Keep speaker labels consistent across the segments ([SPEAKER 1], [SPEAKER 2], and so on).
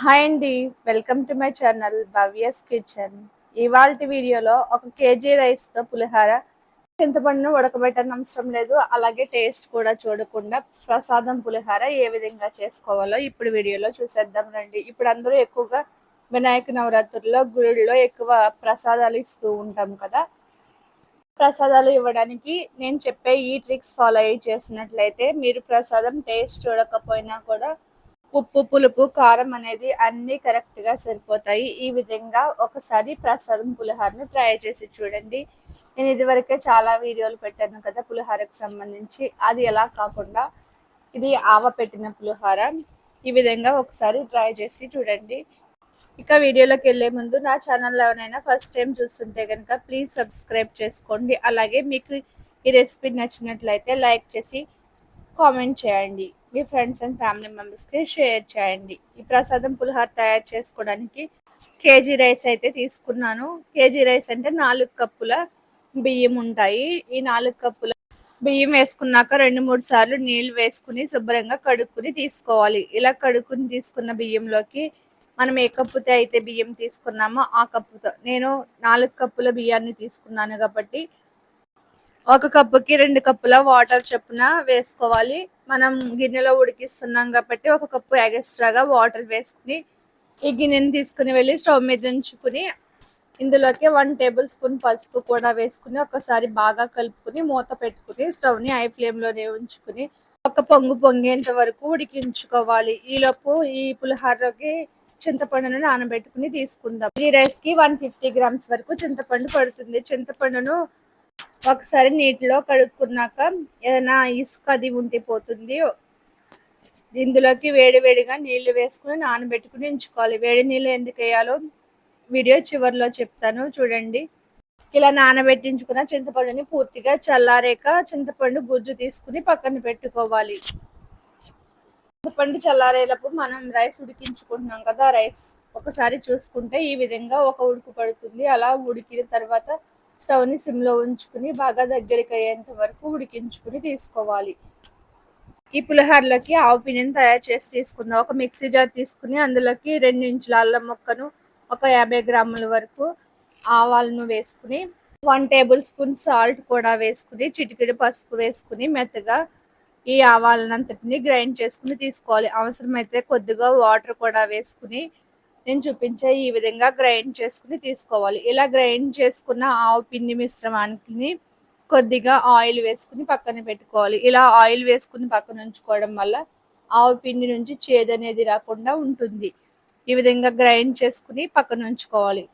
[SPEAKER 1] Hi అండి. Welcome to my channel Bhavya's kitchen. ఇవాల్టి వీడియోలో ఒక కేజీ రైస్తో పులిహార, చింతపండును ఉడకబెట్టనవసరం లేదు, అలాగే టేస్ట్ కూడా చూడకుండా ప్రసాదం పులిహార ఏ విధంగా చేసుకోవాలో ఇప్పుడు వీడియోలో చూసేద్దాం రండి. ఇప్పుడు అందరూ ఎక్కువగా వినాయక నవరాత్రుల్లో గుడిలో ఎక్కువ ప్రసాదాలు ఇస్తూ ఉంటాం కదా. ప్రసాదాలు ఇవ్వడానికి నేను చెప్పే ఈ ట్రిక్స్ ఫాలో అయ్యి చేసినట్లయితే మీరు ప్రసాదం టేస్ట్ చూడకపోయినా కూడా ఉప్పు, పులుపు, కారం అనేది అన్నీ కరెక్ట్గా సరిపోతాయి. ఈ విధంగా ఒకసారి ప్రసాదం పులిహోరను ట్రై చేసి చూడండి. నేను ఇదివరకే చాలా వీడియోలు పెట్టాను కదా పులిహోరకు సంబంధించి. అది ఎలా కాకుండా ఇది ఆవ పెట్టిన పులిహోర. ఈ విధంగా ఒకసారి ట్రై చేసి చూడండి. ఇక వీడియోలోకి వెళ్ళే ముందు నా ఛానల్లో ఎవరైనా ఫస్ట్ టైం చూస్తుంటే కనుక ప్లీజ్ సబ్స్క్రైబ్ చేసుకోండి. అలాగే మీకు ఈ రెసిపీ నచ్చినట్లయితే లైక్ చేసి కామెంట్ చేయండి. మీ ఫ్రెండ్స్ అండ్ ఫ్యామిలీ మెంబర్స్కి షేర్ చేయండి. ఈ ప్రసాదం పులిహోర తయారు చేసుకోవడానికి కేజీ రైస్ అయితే తీసుకున్నాను. కేజీ రైస్ అంటే 4 కప్పుల బియ్యం ఉంటాయి. ఈ 4 కప్పుల బియ్యం వేసుకున్నాక 2-3 సార్లు నీళ్లు వేసుకుని శుభ్రంగా కడుక్కుని తీసుకోవాలి. ఇలా కడుక్కుని తీసుకున్న బియ్యంలోకి మనం ఏ కప్పుతో అయితే బియ్యం తీసుకున్నామో ఆ కప్పుతో, నేను 4 కప్పుల బియ్యాన్ని తీసుకున్నాను కాబట్టి 1 కప్పుకి 2 కప్పుల వాటర్ చొప్పున వేసుకోవాలి. మనం గిన్నెలో ఉడికిస్తున్నాం కాబట్టి 1 కప్పు ఎక్స్ట్రాగా వాటర్ వేసుకుని ఈ గిన్నెని తీసుకుని వెళ్ళి స్టవ్ మీద ఉంచుకుని ఇందులోకి 1 టేబుల్ స్పూన్ పసుపు కూడా వేసుకుని ఒకసారి బాగా కలుపుకుని మూత పెట్టుకుని స్టవ్ని హై ఫ్లేమ్లోనే ఉంచుకుని ఒక పొంగు పొంగేంత వరకు ఉడికించుకోవాలి. ఈలోపు ఈ పులిహోరలోకి చింతపండును నానబెట్టుకుని తీసుకుందాం. ఈ రైస్కి 150 గ్రామ్స్ వరకు చింతపండు పడుతుంది. చింతపండును ఒకసారి నీటిలో కడుక్కున్నాక ఏదైనా ఇసుక అది ఉండిపోతుంది. ఇందులోకి వేడివేడిగా నీళ్లు వేసుకుని నానబెట్టుకుని ఉంచుకోవాలి. వేడి నీళ్ళు ఎందుకు వేయాలో వీడియో చివరిలో చెప్తాను చూడండి. ఇలా నానబెట్టించుకున్న చింతపండుని పూర్తిగా చల్లారాక చింతపండు గుజ్జు తీసుకుని పక్కన పెట్టుకోవాలి. చింతపండు చల్లారేటప్పుడు మనం రైస్ ఉడికించుకుంటున్నాం కదా, రైస్ ఒకసారి చూసుకుంటే ఈ విధంగా ఒక ఉడుకు పడుతుంది. అలా ఉడికిన తర్వాత స్టవ్ని సిమ్లో ఉంచుకుని బాగా దగ్గరికి అయ్యేంత వరకు ఉడికించుకుని తీసుకోవాలి. ఈ పులిహోరలోకి ఆవు పిండిని తయారు చేసి తీసుకుందాం. ఒక మిక్సీ జార్ తీసుకుని అందులోకి 2 ఇంచుల అల్లం ముక్కను, ఒక 50 గ్రాముల వరకు ఆవాలను వేసుకుని 1 టేబుల్ స్పూన్ సాల్ట్ కూడా వేసుకుని చిటికెడు పసుపు వేసుకుని మెత్తగా ఈ ఆవాలనంతటిని గ్రైండ్ చేసుకుని తీసుకోవాలి. అవసరమైతే కొద్దిగా వాటర్ కూడా వేసుకుని నేను చూపించే ఈ విధంగా గ్రైండ్ చేసుకుని తీసుకోవాలి. ఇలా గ్రైండ్ చేసుకున్న ఆవు పిండి మిశ్రమానికి కొద్దిగా ఆయిల్ వేసుకుని పక్కన పెట్టుకోవాలి. ఇలా ఆయిల్ వేసుకుని పక్కన ఉంచుకోవడం వల్ల ఆవు పిండి నుంచి చేదు అనేది రాకుండా ఉంటుంది. ఈ విధంగా గ్రైండ్ చేసుకుని పక్కన ఉంచుకోవాలి.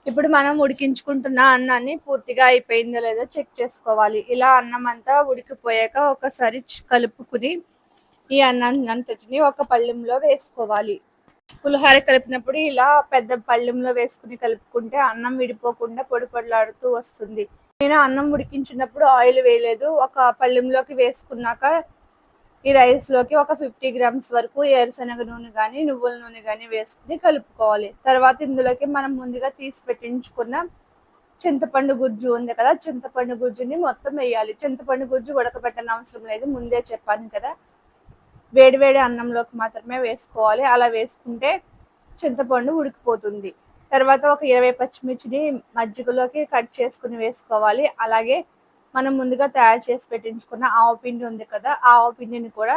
[SPEAKER 1] ఇప్పుడు మనం ఉడికించుకుంటున్న అన్నాన్ని పూర్తిగా అయిపోయిందో లేదో చెక్ చేసుకోవాలి. ఇలా అన్నం అంతా ఉడికిపోయాక ఒకసారి కలుపుకుని ఈ అన్నాన్ని అంతటిని ఒక పళ్ళెంలో వేసుకోవాలి. పులిహోర కలిపినప్పుడు ఇలా పెద్ద పళ్ళెంలో వేసుకుని కలుపుకుంటే అన్నం విడిపోకుండా పొడి పొడిలాడుతూ వస్తుంది. నేను అన్నం ఉడికించినప్పుడు ఆయిల్ వేయలేదు. ఒక పళ్ళెంలోకి వేసుకున్నాక ఈ రైస్లోకి ఒక 50 గ్రామ్స్ వరకు ఏరుశనగ నూనె కానీ నువ్వుల నూనె కానీ వేసుకుని కలుపుకోవాలి. తర్వాత ఇందులోకి మనం ముందుగా తీసి పెట్టించుకున్న చింతపండు గుజ్జు ఉంది కదా, చింతపండు గుజ్జుని మొత్తం వేయాలి. చింతపండు గుజ్జు ఉడకబెట్టని అవసరం లేదు, ముందే చెప్పాను కదా. వేడివేడి అన్నంలోకి మాత్రమే వేసుకోవాలి. అలా వేసుకుంటే చింతపండు ఉడికిపోతుంది. తర్వాత ఒక 20 పచ్చిమిర్చిని మజ్జిగలోకి కట్ చేసుకుని వేసుకోవాలి. అలాగే మనం ముందుగా తయారు చేసి పెట్టించుకున్న ఆవు పిండి ఉంది కదా, ఆ ఆవు పిండిని కూడా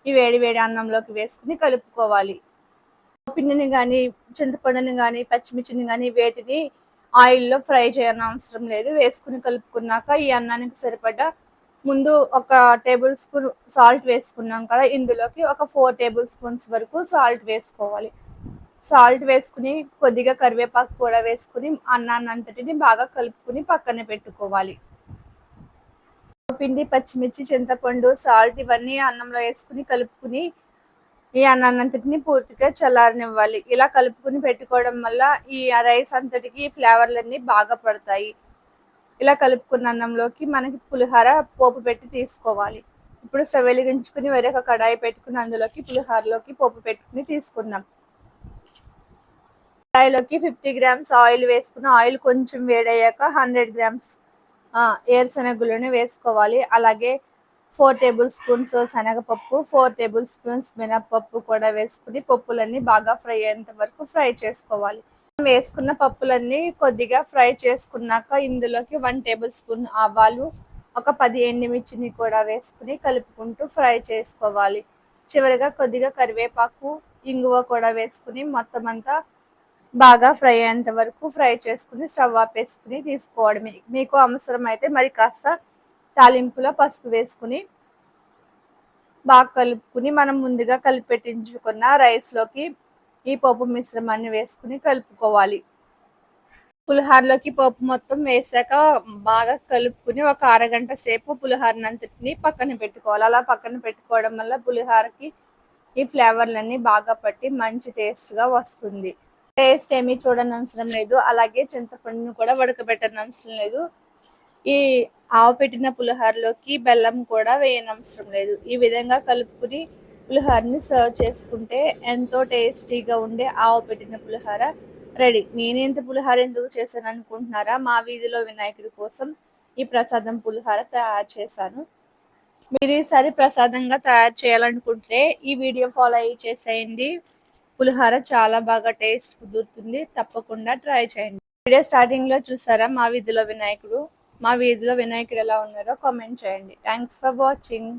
[SPEAKER 1] ఈ వేడివేడి అన్నంలోకి వేసుకుని కలుపుకోవాలి. ఆవు పిండిని కానీ చింతపండుని కానీ పచ్చిమిర్చిని కానీ వేటిని ఆయిల్లో ఫ్రై చేయని అవసరం లేదు. వేసుకుని కలుపుకున్నాక ఈ అన్నానికి సరిపడా ముందు ఒక టేబుల్ స్పూన్ సాల్ట్ వేసుకున్నాం కదా, ఇందులోకి ఒక 4 టేబుల్ స్పూన్స్ వరకు సాల్ట్ వేసుకోవాలి. సాల్ట్ వేసుకుని కొద్దిగా కరివేపాకు కూడా వేసుకుని అన్నాన్ని అంతటిని బాగా కలుపుకుని పక్కన పెట్టుకోవాలి. పిండి, పచ్చిమిర్చి, చింతపండు, సాల్ట్ ఇవన్నీ అన్నంలో వేసుకుని కలుపుకుని ఈ అన్నాన్నంతటిని పూర్తిగా చల్లారనివ్వాలి. ఇలా కలుపుకుని పెట్టుకోవడం వల్ల ఈ రైస్ అంతటికి ఫ్లేవర్లన్నీ బాగా పడతాయి. ఇలా కలుపుకున్న అన్నంలోకి మనకి పులిహోర పోపు పెట్టి తీసుకోవాలి. ఇప్పుడు స్టవ్ వెలిగించుకుని వేరొక కడాయి పెట్టుకుని అందులోకి పులిహోరలోకి పోపు పెట్టుకుని తీసుకుందాం. కడాయిలోకి 50 గ్రామ్స్ ఆయిల్ వేసుకుని ఆయిల్ కొంచెం వేడయ్యాక 100 గ్రామ్స్ ఏరుశనగులను వేసుకోవాలి. అలాగే 4 టేబుల్ స్పూన్స్ శనగపప్పు, 4 టేబుల్ స్పూన్స్ మినప్పప్పు కూడా వేసుకుని పప్పులన్నీ బాగా ఫ్రై అయ్యేంత వరకు ఫ్రై చేసుకోవాలి. వేసుకున్న పప్పులన్నీ కొద్దిగా ఫ్రై చేసుకున్నాక ఇందులోకి 1 టేబుల్ స్పూన్ ఆవాలు, ఒక 10 ఎండుమిర్చిని కూడా వేసుకుని కలుపుకుంటూ ఫ్రై చేసుకోవాలి. చివరిగా కొద్దిగా కరివేపాకు, ఇంగువ కూడా వేసుకుని మొత్తం అంతా బాగా ఫ్రై అయ్యేంత వరకు ఫ్రై చేసుకుని స్టవ్ ఆపేసుకుని తీసుకోవడమే. మీకు అవసరమైతే మరి కాస్త తాలింపులో పసుపు వేసుకుని బాగా కలుపుకుని మనం ముందుగా కలిపెట్టించుకున్న రైస్లోకి ఈ పోపు మిశ్రమాన్ని వేసుకుని కలుపుకోవాలి. పులిహోరలోకి పోపు మొత్తం వేసాక బాగా కలుపుకుని ఒక అరగంట సేపు పులిహోరనంతటిని పక్కన పెట్టుకోవాలి. అలా పక్కన పెట్టుకోవడం వల్ల పులిహోరకి ఈ ఫ్లేవర్లన్నీ బాగా పట్టి మంచి టేస్ట్గా వస్తుంది. టేస్ట్ ఏమీ చూడనవసరం లేదు, అలాగే చింతపండును కూడా ఉడకబెట్టనవసరం లేదు. ఈ ఆవు పెట్టిన పులిహోరలోకి బెల్లం కూడా వేయనవసరం లేదు. ఈ విధంగా కలుపుకుని పులిహోరని సర్వ్ చేసుకుంటే ఎంతో టేస్టీగా ఉండే ఆవు పెట్టిన పులిహోర రెడీ. నేనేంత పులిహోర ఎందుకు చేశాను అనుకుంటున్నారా? మా వీధిలో వినాయకుడి కోసం ఈ ప్రసాదం పులిహోర తయారు చేశాను. మీరు ఈసారి ప్రసాదంగా తయారు చేయాలనుకుంటే ఈ వీడియో ఫాలో అయ్యి చేసేయండి. పులిహోర చాలా బాగా టేస్ట్ కుదురుతుంది. తప్పకుండా ట్రై చేయండి. వీడియో స్టార్టింగ్లో చూసారా మా వీధిలో వినాయకుడు ఎలా ఉన్నారో కామెంట్ చేయండి. Thanks for watching.